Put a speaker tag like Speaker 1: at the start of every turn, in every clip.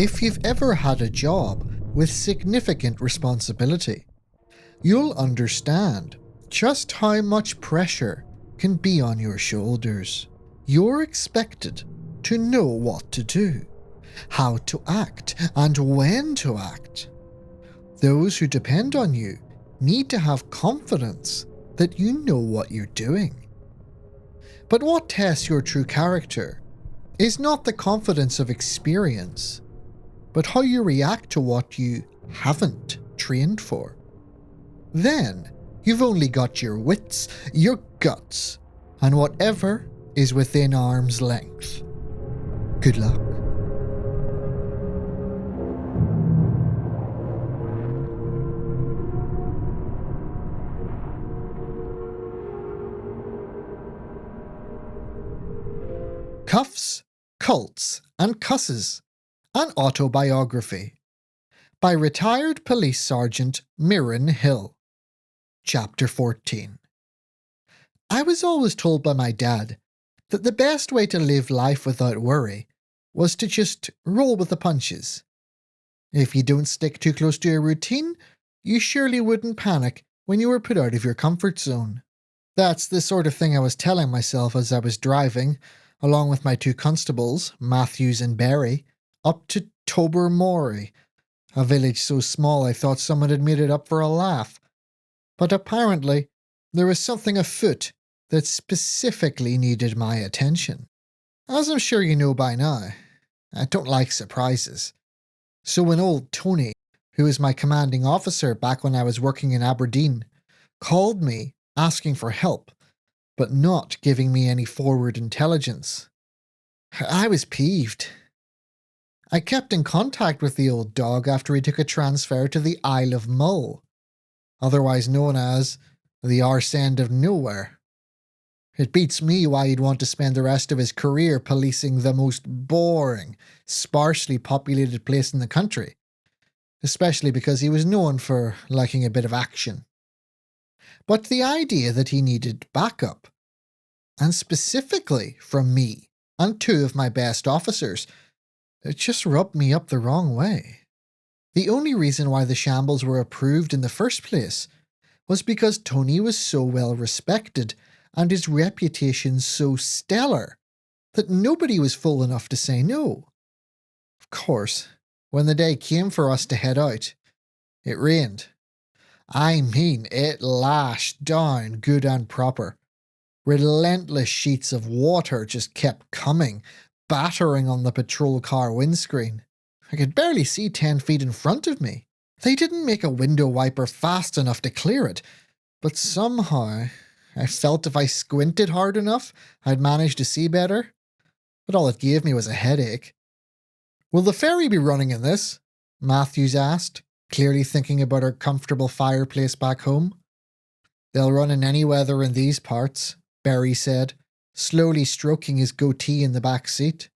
Speaker 1: If you've ever had a job with significant responsibility, you'll understand just how much pressure can be on your shoulders. You're expected to know what to do, how to act, and when to act. Those who depend on you need to have confidence that you know what you're doing. But what tests your true character is not the confidence of experience, but how you react to what you haven't trained for. Then you've only got your wits, your guts, and whatever is within arm's length. Good luck. Cuffs, Cults and Cusses, an Autobiography by retired Police Sergeant Mirren Hill. Chapter 14. I was always told by my dad that the best way to live life without worry was to just roll with the punches. If you don't stick too close to your routine, you surely wouldn't panic when you were put out of your comfort zone. That's the sort of thing I was telling myself as I was driving, along with my two constables, Matthews and Barry, up to Tobermory, a village so small I thought someone had made it up for a laugh. But apparently, there was something afoot that specifically needed my attention. As I'm sure you know by now, I don't like surprises. So when old Tony, who was my commanding officer back when I was working in Aberdeen, called me asking for help, but not giving me any forward intelligence, I was peeved. I kept in contact with the old dog after he took a transfer to the Isle of Mull, otherwise known as the arse end of nowhere. It beats me why he'd want to spend the rest of his career policing the most boring, sparsely populated place in the country, especially because he was known for liking a bit of action. But the idea that he needed backup, and specifically from me and two of my best officers, it just rubbed me up the wrong way. The only reason why the shambles were approved in the first place was because Tony was so well respected and his reputation so stellar that nobody was fool enough to say no. Of course, when the day came for us to head out, it rained. I mean, it lashed down good and proper. Relentless sheets of water just kept coming, battering on the patrol car windscreen. I could barely see 10 feet in front of me. They didn't make a window wiper fast enough to clear it, but somehow I felt if I squinted hard enough, I'd manage to see better. But all it gave me was a headache. "Will the ferry be running in this?" Matthews asked, clearly thinking about our comfortable fireplace back home. "They'll run in any weather in these parts," Barry said, slowly stroking his goatee in the back seat.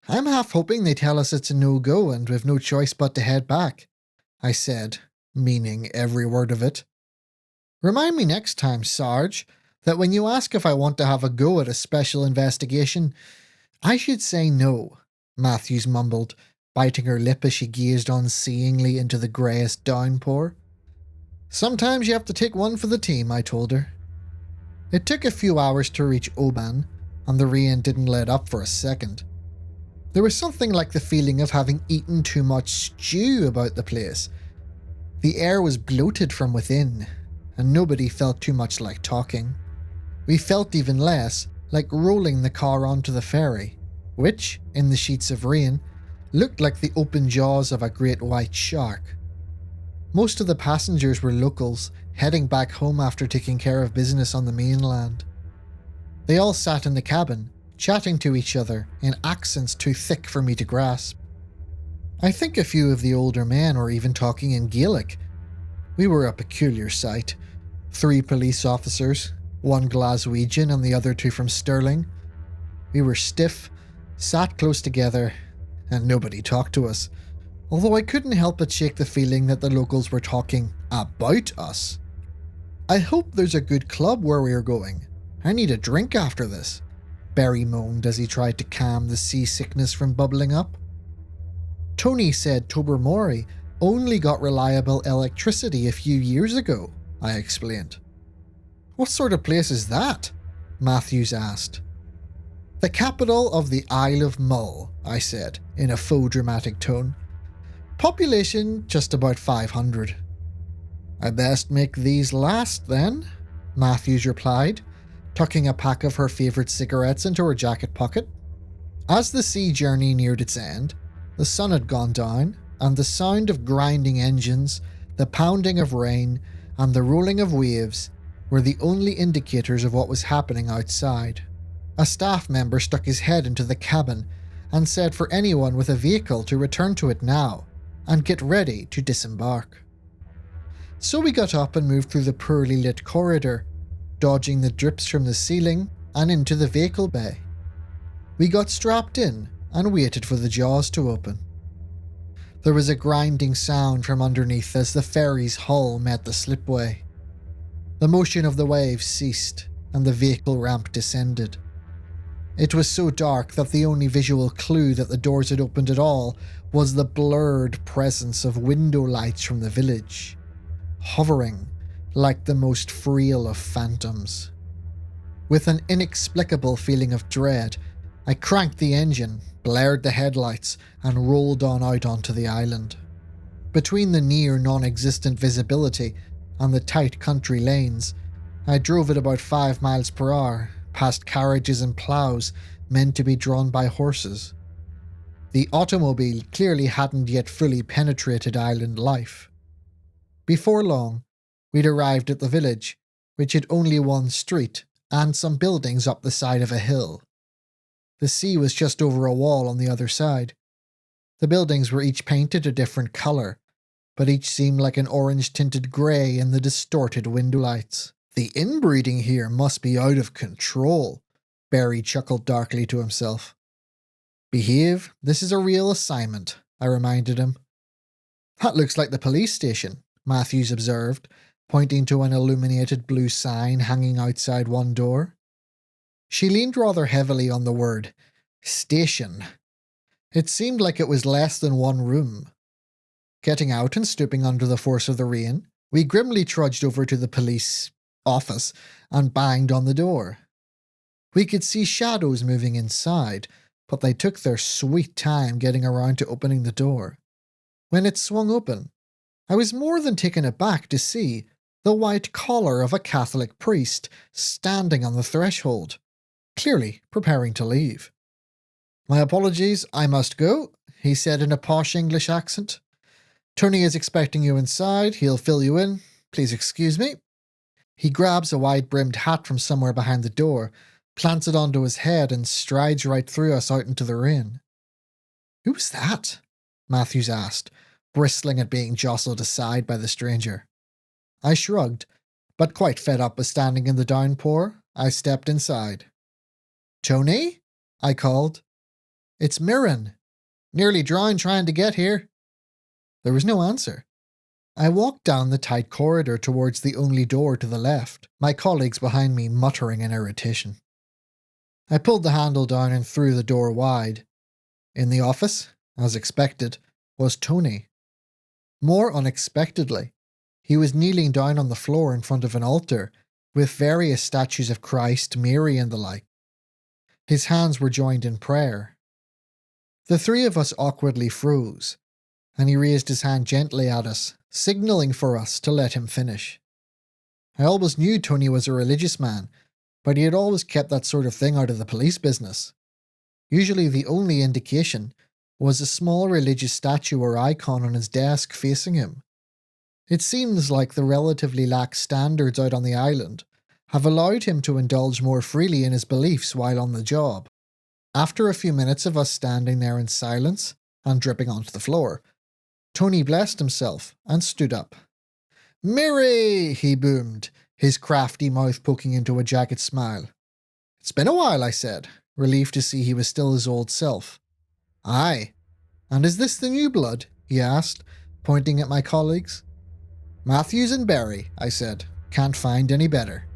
Speaker 1: "I'm half hoping they tell us it's a no-go and we've no choice but to head back," I said, meaning every word of it. "Remind me next time, Sarge, that when you ask if I want to have a go at a special investigation, I should say no," Matthews mumbled, biting her lip as she gazed unseeingly into the greyest downpour. "Sometimes you have to take one for the team," I told her. It took a few hours to reach Oban, and the rain didn't let up for a second. There was something like the feeling of having eaten too much stew about the place. The air was bloated from within, and nobody felt too much like talking. We felt even less like rolling the car onto the ferry, which, in the sheets of rain, looked like the open jaws of a great white shark. Most of the passengers were locals, heading back home after taking care of business on the mainland. They all sat in the cabin, chatting to each other in accents too thick for me to grasp. I think a few of the older men were even talking in Gaelic. We were a peculiar sight. 3 police officers, 1 Glaswegian and the other 2 from Stirling. We were stiff, sat close together, and nobody talked to us, although I couldn't help but shake the feeling that the locals were talking about us. "I hope there's a good club where we are going. I need a drink after this," Barry moaned as he tried to calm the seasickness from bubbling up. Tony said Tobermory only got reliable electricity a few years ago, I explained. What sort of place is that? Matthews asked. The capital of the Isle of Mull, I said, in a faux dramatic tone. Population just about 500. I best make these last then, Matthews replied, tucking a pack of her favourite cigarettes into her jacket pocket. As the sea journey neared its end, the sun had gone down, and the sound of grinding engines, the pounding of rain, and the rolling of waves were the only indicators of what was happening outside. A staff member stuck his head into the cabin and said for anyone with a vehicle to return to it now and get ready to disembark. So we got up and moved through the poorly lit corridor, dodging the drips from the ceiling and into the vehicle bay. We got strapped in and waited for the jaws to open. There was a grinding sound from underneath as the ferry's hull met the slipway. The motion of the waves ceased and the vehicle ramp descended. It was so dark that the only visual clue that the doors had opened at all was the blurred presence of window lights from the village, hovering like the most frail of phantoms. With an inexplicable feeling of dread, I cranked the engine, blared the headlights, and rolled on out onto the island. Between the near non-existent visibility and the tight country lanes, I drove at about 5 miles per hour, past carriages and ploughs meant to be drawn by horses. The automobile clearly hadn't yet fully penetrated island life. Before long, we'd arrived at the village, which had only one street and some buildings up the side of a hill. The sea was just over a wall on the other side. The buildings were each painted a different colour, but each seemed like an orange-tinted grey in the distorted window lights. The inbreeding here must be out of control, Barry chuckled darkly to himself. Behave, this is a real assignment, I reminded him. That looks like the police station, Matthews observed, pointing to an illuminated blue sign hanging outside one door. She leaned rather heavily on the word station. It seemed like it was less than one room. Getting out and stooping under the force of the rain, we grimly trudged over to the police office and banged on the door. We could see shadows moving inside, but they took their sweet time getting around to opening the door. When it swung open, I was more than taken aback to see the white collar of a Catholic priest standing on the threshold, clearly preparing to leave. My apologies, I must go, he said in a posh English accent. Tony is expecting you inside, he'll fill you in. Please excuse me. He grabs a wide-brimmed hat from somewhere behind the door, plants it onto his head and strides right through us out into the rain. Who's that? Matthews asked, bristling at being jostled aside by the stranger. I shrugged, but quite fed up with standing in the downpour, I stepped inside. Tony? I called. It's Mirren. Nearly drowned trying to get here. There was no answer. I walked down the tight corridor towards the only door to the left, my colleagues behind me muttering in irritation. I pulled the handle down and threw the door wide. In the office, as expected, was Tony. More unexpectedly, he was kneeling down on the floor in front of an altar, with various statues of Christ, Mary and the like. His hands were joined in prayer. The three of us awkwardly froze, and he raised his hand gently at us, signalling for us to let him finish. I always knew Tony was a religious man, but he had always kept that sort of thing out of the police business. Usually the only indication was a small religious statue or icon on his desk facing him. It seems like the relatively lax standards out on the island have allowed him to indulge more freely in his beliefs while on the job. After a few minutes of us standing there in silence and dripping onto the floor, Tony blessed himself and stood up. "Mary!" he boomed, his crafty mouth poking into a jagged smile. "It's been a while," I said, relieved to see he was still his old self. "Aye. And is this the new blood?" he asked, pointing at my colleagues. "Matthews and Barry," I said. "Can't find any better."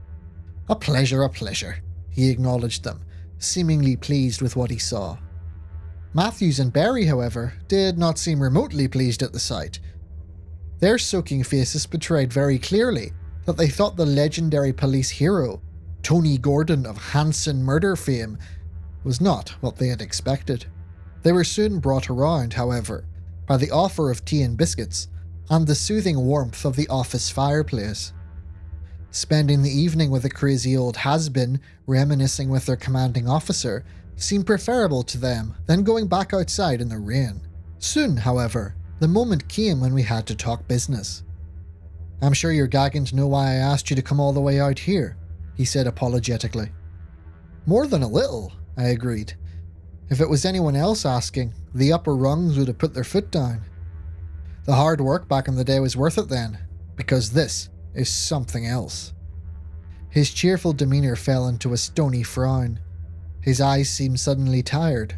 Speaker 1: A pleasure, he acknowledged them, seemingly pleased with what he saw. Matthews and Barry, however, did not seem remotely pleased at the sight. Their soaking faces betrayed very clearly that they thought the legendary police hero, Tony Gordon of Hanson murder fame, was not what they had expected. They were soon brought around, however, by the offer of tea and biscuits and the soothing warmth of the office fireplace. Spending the evening with a crazy old has-been reminiscing with their commanding officer seemed preferable to them than going back outside in the rain. Soon, however, the moment came when we had to talk business. "I'm sure you're gagging to know why I asked you to come all the way out here," he said apologetically. "More than a little," I agreed. "If it was anyone else asking, the upper rungs would have put their foot down. The hard work back in the day was worth it then, because this is something else." His cheerful demeanour fell into a stony frown. His eyes seemed suddenly tired.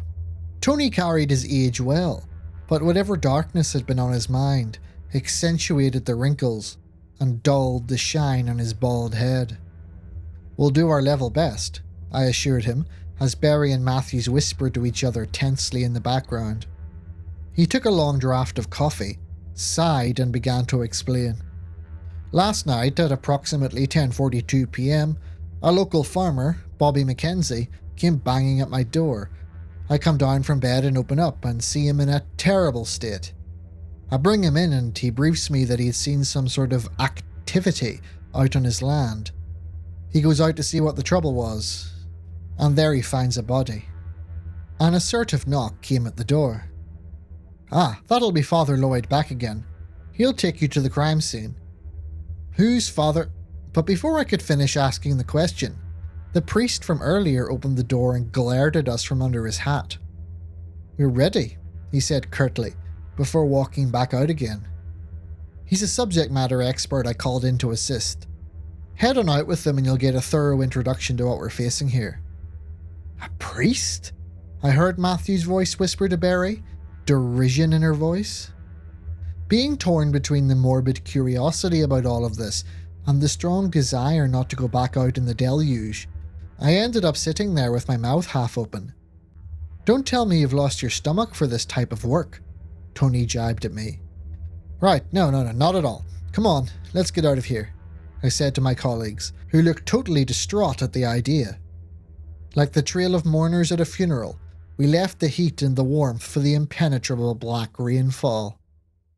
Speaker 1: Tony carried his age well, but whatever darkness had been on his mind accentuated the wrinkles and dulled the shine on his bald head. "We'll do our level best," I assured him, as Barry and Matthews whispered to each other tensely in the background. He took a long draught of coffee, sighed and began to explain. "Last night at approximately 10:42 p.m, a local farmer, Bobby Mackenzie, came banging at my door. I come down from bed and open up and see him in a terrible state. I bring him in and he briefs me that he had seen some sort of activity out on his land. He goes out to see what the trouble was, and there he finds a body." An assertive knock came at the door. "Ah, that'll be Father Lloyd back again. He'll take you to the crime scene." "Who's Father—" But before I could finish asking the question, the priest from earlier opened the door and glared at us from under his hat. "We're ready," he said curtly, before walking back out again. He's a subject matter expert I called in to assist. Head on out with him and you'll get a thorough introduction to what we're facing here. "A priest?" I heard Matthew's voice whisper to Barry, derision in her voice. Being torn between the morbid curiosity about all of this and the strong desire not to go back out in the deluge, I ended up sitting there with my mouth half open. "Don't tell me you've lost your stomach for this type of work," Tony jibed at me. "Right, no, not at all. Come on, let's get out of here," I said to my colleagues, who looked totally distraught at the idea. Like the trail of mourners at a funeral, we left the heat and the warmth for the impenetrable black rainfall.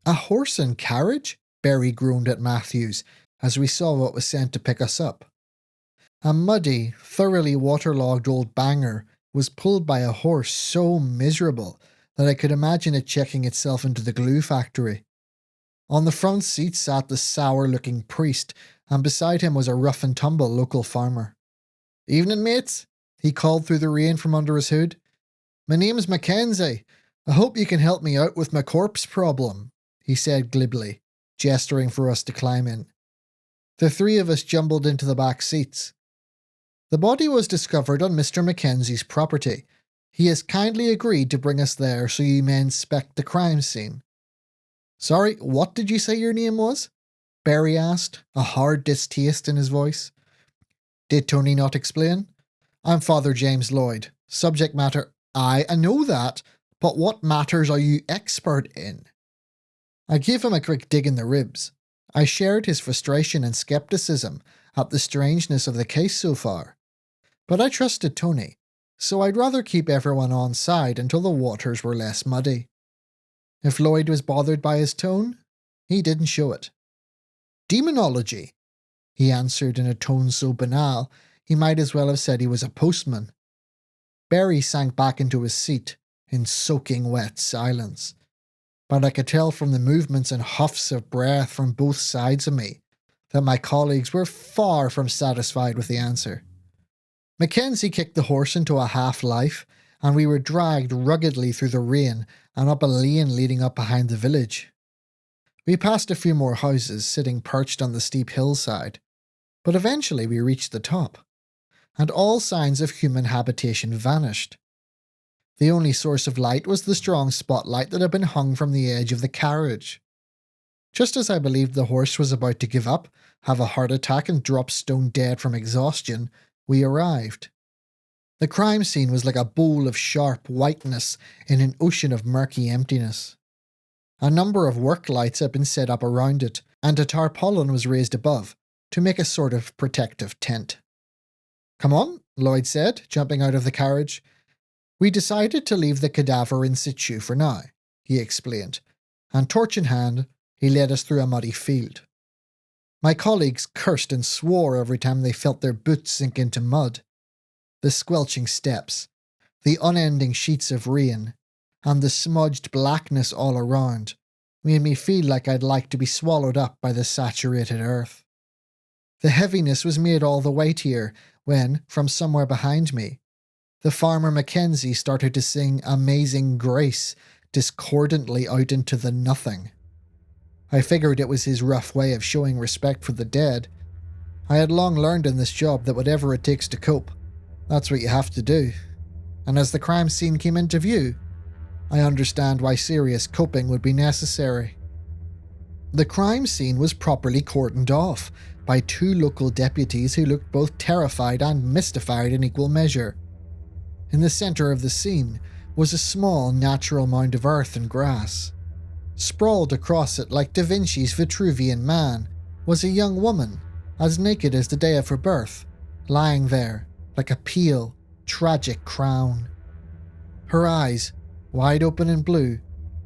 Speaker 1: "A horse and carriage?" Barry groaned at Matthews as we saw what was sent to pick us up. A muddy, thoroughly waterlogged old banger was pulled by a horse so miserable that I could imagine it checking itself into the glue factory. On the front seat sat the sour-looking priest, and beside him was a rough-and-tumble local farmer. "Evening, mates," he called through the rain from under his hood. "My name's Mackenzie. I hope you can help me out with my corpse problem," he said glibly, gesturing for us to climb in. The three of us jumbled into the back seats. "The body was discovered on Mr. Mackenzie's property. He has kindly agreed to bring us there so you may inspect the crime scene." "Sorry, what did you say your name was?" Barry asked, a hard distaste in his voice. Did Tony not explain? "I'm Father James Lloyd. Subject matter—" I know that, but what matters are you expert in?" I gave him a quick dig in the ribs. I shared his frustration and skepticism at the strangeness of the case so far. But I trusted Tony, so I'd rather keep everyone on side until the waters were less muddy. If Lloyd was bothered by his tone, he didn't show it. "Demonology," he answered in a tone so banal he might as well have said he was a postman. Barry sank back into his seat in soaking wet silence, but I could tell from the movements and huffs of breath from both sides of me that my colleagues were far from satisfied with the answer. Mackenzie kicked the horse into a half-life, and we were dragged ruggedly through the rain and up a lane leading up behind the village. We passed a few more houses sitting perched on the steep hillside, but eventually we reached the top, and all signs of human habitation vanished. The only source of light was the strong spotlight that had been hung from the edge of the carriage. Just as I believed the horse was about to give up, have a heart attack and drop stone dead from exhaustion, we arrived. The crime scene was like a bowl of sharp whiteness in an ocean of murky emptiness. A number of work lights had been set up around it, and a tarpaulin was raised above to make a sort of protective tent. "Come on," Lloyd said, jumping out of the carriage. "We decided to leave the cadaver in situ for now," he explained, and torch in hand, he led us through a muddy field. My colleagues cursed and swore every time they felt their boots sink into mud. The squelching steps, the unending sheets of rain, and the smudged blackness all around made me feel like I'd like to be swallowed up by the saturated earth. The heaviness was made all the weightier when, from somewhere behind me, the farmer Mackenzie started to sing Amazing Grace discordantly out into the nothing. I figured it was his rough way of showing respect for the dead. I had long learned in this job that whatever it takes to cope, that's what you have to do. And as the crime scene came into view, I understand why serious coping would be necessary. The crime scene was properly cordoned off by 2 local deputies who looked both terrified and mystified in equal measure. In the centre of the scene was a small natural mound of earth and grass. Sprawled across it like Da Vinci's Vitruvian Man was a young woman, as naked as the day of her birth, lying there like a pale, tragic crown. Her eyes, wide open and blue,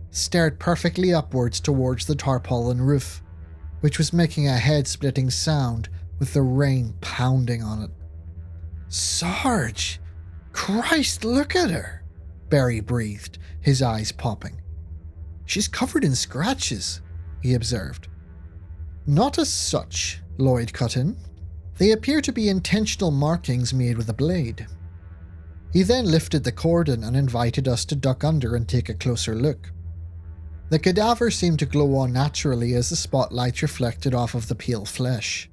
Speaker 1: stared perfectly upwards towards the tarpaulin roof, which was making a head-splitting sound with the rain pounding on it. "Sarge! Christ, look at her!" Barry breathed, his eyes popping. "She's covered in scratches," he observed. "Not as such," Lloyd cut in. "They appear to be intentional markings made with a blade." He then lifted the cordon and invited us to duck under and take a closer look. The cadaver seemed to glow unnaturally as the spotlights reflected off of the pale flesh.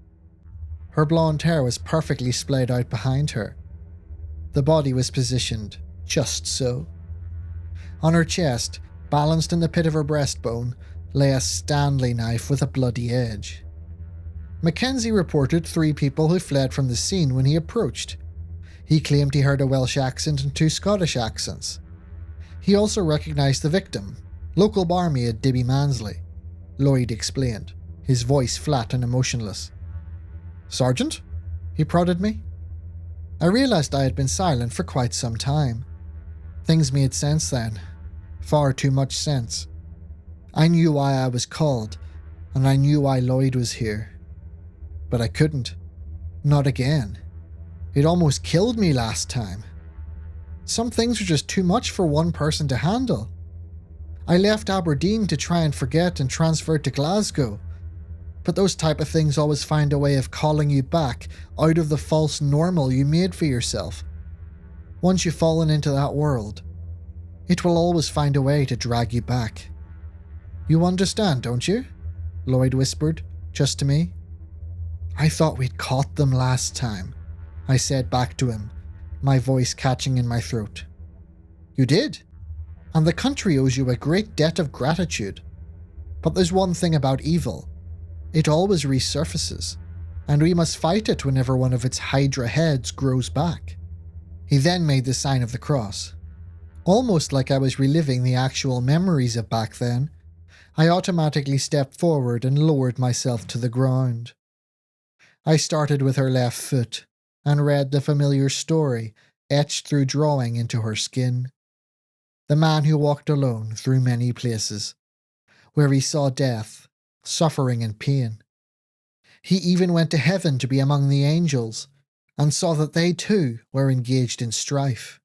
Speaker 1: Her blonde hair was perfectly splayed out behind her. The body was positioned just so. On her chest, balanced in the pit of her breastbone, lay a Stanley knife with a bloody edge. Mackenzie reported 3 people who fled from the scene when he approached. He claimed he heard a Welsh accent and 2 Scottish accents. He also recognised the victim, local barmaid Dibby Mansley. Lloyd explained, his voice flat and emotionless. "Sergeant?" he prodded me. I realised I had been silent for quite some time. Things made sense then. Far too much sense. I knew why I was called, and I knew why Lloyd was here. But I couldn't. Not again. It almost killed me last time. Some things were just too much for one person to handle. I left Aberdeen to try and forget and transferred to Glasgow. But those type of things always find a way of calling you back out of the false normal you made for yourself. Once you've fallen into that world, it will always find a way to drag you back. You understand, don't you? Lloyd whispered, just to me. I thought we'd caught them last time, I said back to him, my voice catching in my throat. You did, and the country owes you a great debt of gratitude. But there's one thing about evil. It always resurfaces, and we must fight it whenever one of its hydra heads grows back. He then made the sign of the cross. Almost like I was reliving the actual memories of back then, I automatically stepped forward and lowered myself to the ground. I started with her left foot and read the familiar story etched through drawing into her skin. The man who walked alone through many places, where he saw death, suffering and pain. He even went to heaven to be among the angels, and saw that they too were engaged in strife.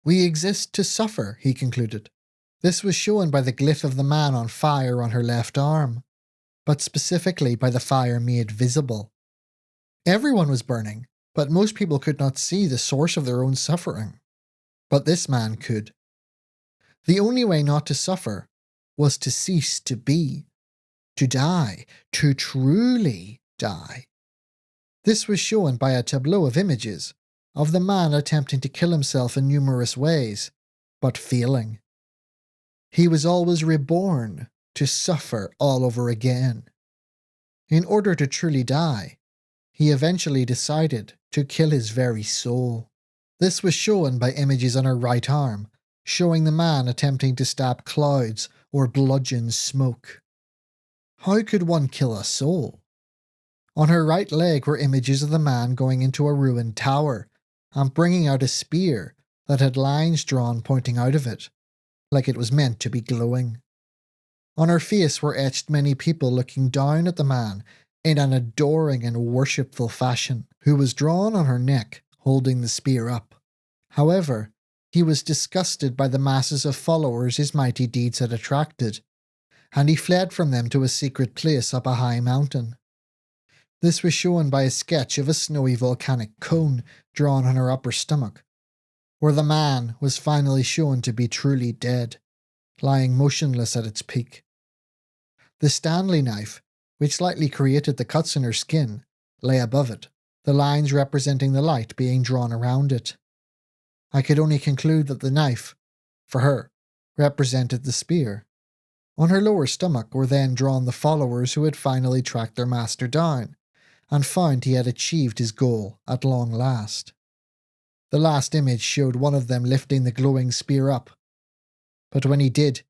Speaker 1: We exist to suffer, he concluded. This was shown by the glyph of the man on fire on her left arm, but specifically by the fire made visible. Everyone was burning, but most people could not see the source of their own suffering. But this man could. The only way not to suffer was to cease to be, to die, to truly die. This was shown by a tableau of images of the man attempting to kill himself in numerous ways, but failing. He was always reborn to suffer all over again. In order to truly die, he eventually decided to kill his very soul. This was shown by images on her right arm, showing the man attempting to stab clouds or bludgeon smoke. How could one kill a soul? On her right leg were images of the man going into a ruined tower and bringing out a spear that had lines drawn pointing out of it, like it was meant to be glowing. On her face were etched many people looking down at the man in an adoring and worshipful fashion, who was drawn on her neck, holding the spear up. However, he was disgusted by the masses of followers his mighty deeds had attracted, and he fled from them to a secret place up a high mountain. This was shown by a sketch of a snowy volcanic cone drawn on her upper stomach, where the man was finally shown to be truly dead, lying motionless at its peak. The Stanley knife, which slightly created the cuts in her skin, lay above it, the lines representing the light being drawn around it. I could only conclude that the knife, for her, represented the spear. On her lower stomach were then drawn the followers who had finally tracked their master down, and found he had achieved his goal at long last. The last image showed one of them lifting the glowing spear up, but when he did,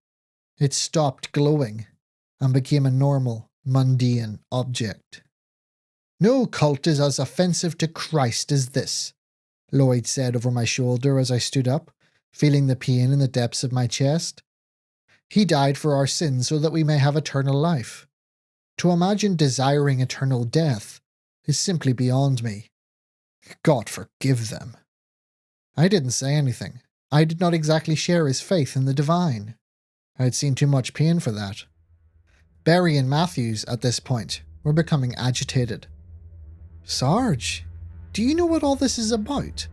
Speaker 1: it stopped glowing and became a normal, mundane object. "No cult is as offensive to Christ as this," Lloyd said over my shoulder as I stood up, feeling the pain in the depths of my chest. "He died for our sins so that we may have eternal life. To imagine desiring eternal death is simply beyond me. God forgive them." I didn't say anything. I did not exactly share his faith in the divine. I had seen too much pain for that. Barry and Matthews, at this point, were becoming agitated. "Sarge, do you know what all this is about?"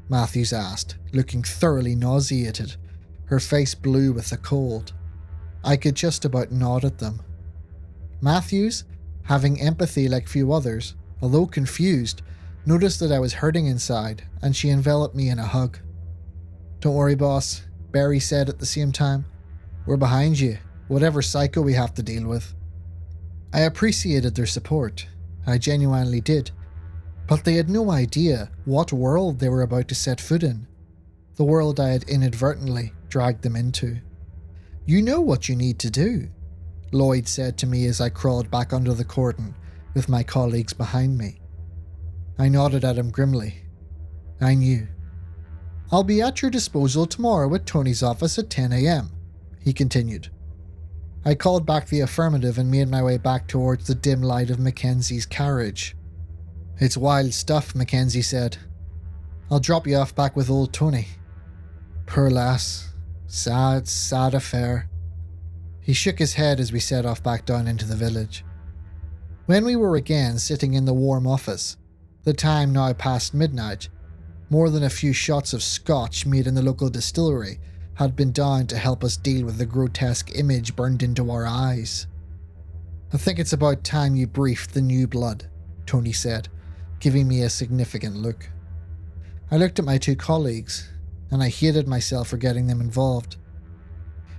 Speaker 1: Matthews asked, looking thoroughly nauseated, her face blue with the cold. I could just about nod at them. Matthews, having empathy like few others, although confused, noticed that I was hurting inside, and she enveloped me in a hug. "Don't worry, boss," Barry said at the same time. "We're behind you, whatever psycho we have to deal with." I appreciated their support. I genuinely did. But they had no idea what world they were about to set foot in. The world I had inadvertently dragged them into. "You know what you need to do," Lloyd said to me as I crawled back under the cordon with my colleagues behind me. I nodded at him grimly. I knew. "I'll be at your disposal tomorrow at Tony's office at 10 a.m, he continued. I called back the affirmative and made my way back towards the dim light of Mackenzie's carriage. "It's wild stuff," Mackenzie said. "I'll drop you off back with old Tony." Poor lass. Sad, sad affair. He shook his head as we set off back down into the village. When we were again sitting in the warm office, the time now past midnight, more than a few shots of scotch made in the local distillery had been down to help us deal with the grotesque image burned into our eyes. "I think it's about time you briefed the new blood," Tony said, giving me a significant look. I looked at my two colleagues, and I hated myself for getting them involved.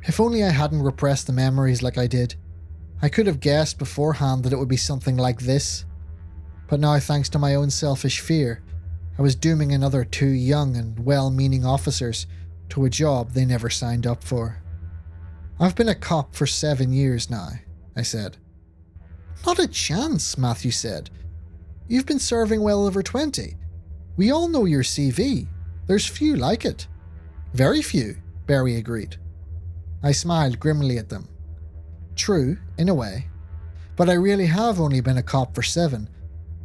Speaker 1: If only I hadn't repressed the memories like I did. I could have guessed beforehand that it would be something like this. But now, thanks to my own selfish fear, I was dooming another two young and well-meaning officers to a job they never signed up for. "I've been a cop for 7 years now," I said. "Not a chance," Matthew said. "You've been serving well over 20. We all know your CV. There's few like it." "Very few," Barry agreed. I smiled grimly at them. "True, in a way. But I really have only been a cop for 7.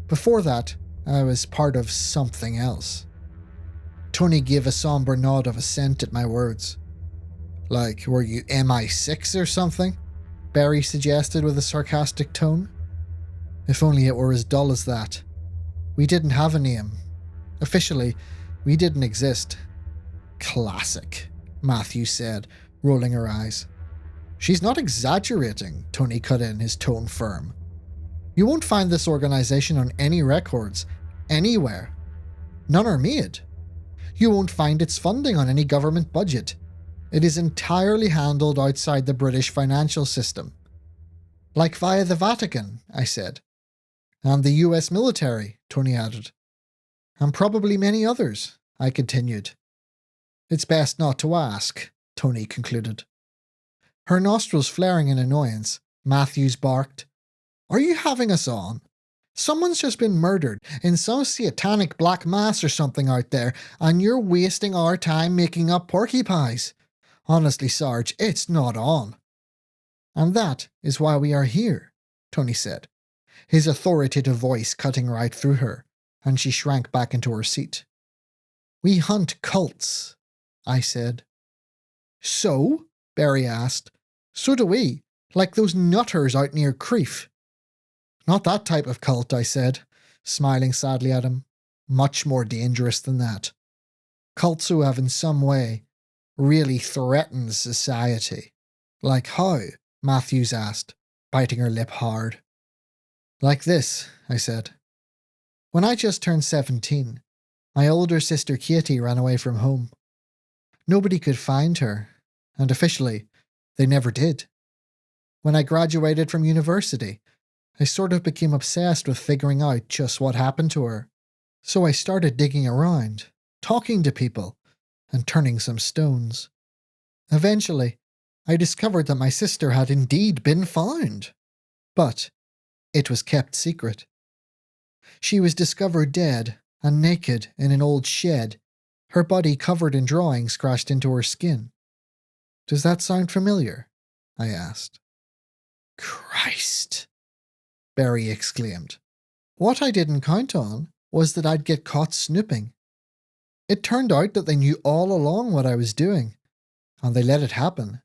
Speaker 1: Before that, I was part of something else." Tony gave a somber nod of assent at my words. "Like, were you MI6 or something?" Barry suggested with a sarcastic tone. If only it were as dull as that. We didn't have a name. Officially, we didn't exist. "Classic," Matthew said, rolling her eyes. "She's not exaggerating," Tony cut in, his tone firm. "You won't find this organisation on any records, anywhere. None are made. You won't find its funding on any government budget. It is entirely handled outside the British financial system." "Like via the Vatican," I said. "And the US military," Tony added. "And probably many others," I continued. It's best not to ask, Tony concluded. Her nostrils flaring in annoyance, Matthews barked. Are you having us on? Someone's just been murdered in some satanic black mass or something out there, and you're wasting our time making up porky pies. Honestly, Sarge, it's not on. And that is why we are here, Tony said, his authoritative voice cutting right through her, and she shrank back into her seat. We hunt cults, I said. So? Barry asked. So do we, like those nutters out near Creef. Not that type of cult, I said, smiling sadly at him. Much more dangerous than that. Cults who have in some way really threatened society. Like how? Matthews asked, biting her lip hard. Like this, I said. When I just turned 17, my older sister Katie ran away from home. Nobody could find her, and officially, they never did. When I graduated from university, I sort of became obsessed with figuring out just what happened to her. So I started digging around, talking to people, and turning some stones. Eventually, I discovered that my sister had indeed been found. But it was kept secret. She was discovered dead and naked in an old shed, her body covered in drawings scratched into her skin. Does that sound familiar? I asked. Christ! Barry exclaimed. What I didn't count on was that I'd get caught snooping. It turned out that they knew all along what I was doing, and they let it happen.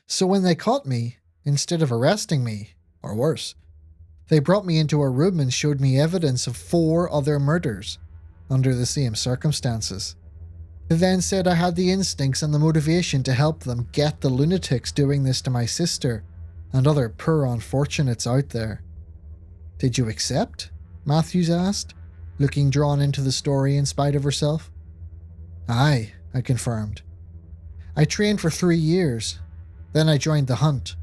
Speaker 1: So when they caught me, instead of arresting me, or worse, they brought me into a room and showed me evidence of 4 other murders, under the same circumstances. They then said I had the instincts and the motivation to help them get the lunatics doing this to my sister and other poor unfortunates out there. Did you accept? Matthews asked, looking drawn into the story in spite of herself. Aye, I confirmed. I trained for 3 years. Then I joined the hunt.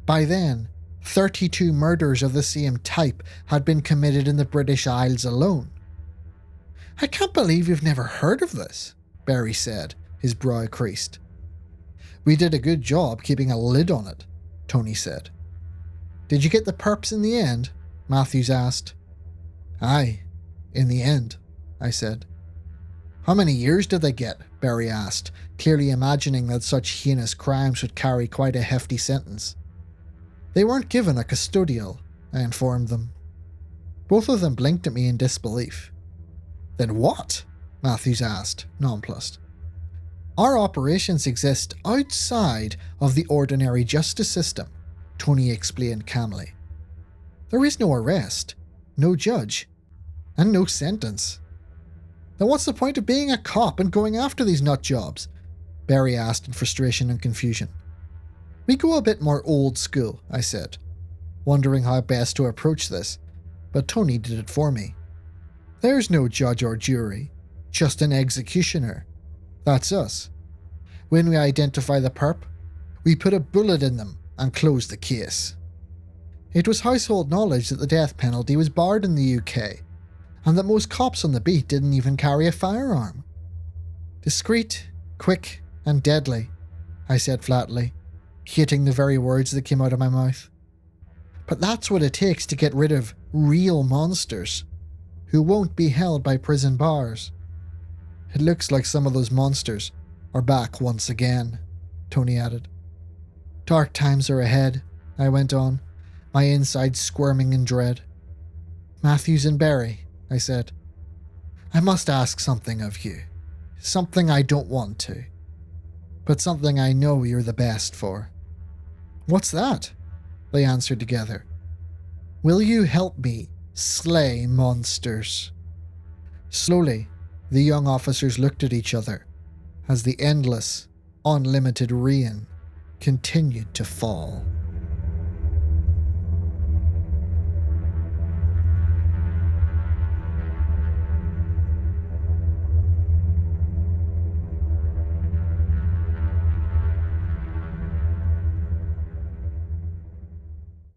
Speaker 1: By then, 32 murders of the same type had been committed in the British Isles alone. I can't believe you've never heard of this, Barry said, his brow creased. We did a good job keeping a lid on it, Tony said. Did you get the perps in the end? Matthews asked. Aye, in the end, I said. How many years did they get? Barry asked, clearly imagining that such heinous crimes would carry quite a hefty sentence. They weren't given a custodial, I informed them. Both of them blinked at me in disbelief. Then what? Matthews asked, nonplussed. Our operations exist outside of the ordinary justice system, Tony explained calmly. There is no arrest, no judge, and no sentence. Then what's the point of being a cop and going after these nut jobs? Barry asked in frustration and confusion. We go a bit more old school, I said, wondering how best to approach this, but Tony did it for me. There's no judge or jury, just an executioner. That's us. When we identify the perp, we put a bullet in them and close the case. It was household knowledge that the death penalty was barred in the UK, and that most cops on the beat didn't even carry a firearm. Discreet, quick, and deadly, I said flatly, hating the very words that came out of my mouth. But that's what it takes to get rid of real monsters, who won't be held by prison bars. It looks like some of those monsters are back once again, Tony added. Dark times are ahead, I went on, my insides squirming in dread. Matthews and Barry, I said, I must ask something of you. Something I don't want to, but something I know you're the best for. What's that? They answered together. Will you help me slay monsters? Slowly, the young officers looked at each other as the endless, unlimited rain continued to fall.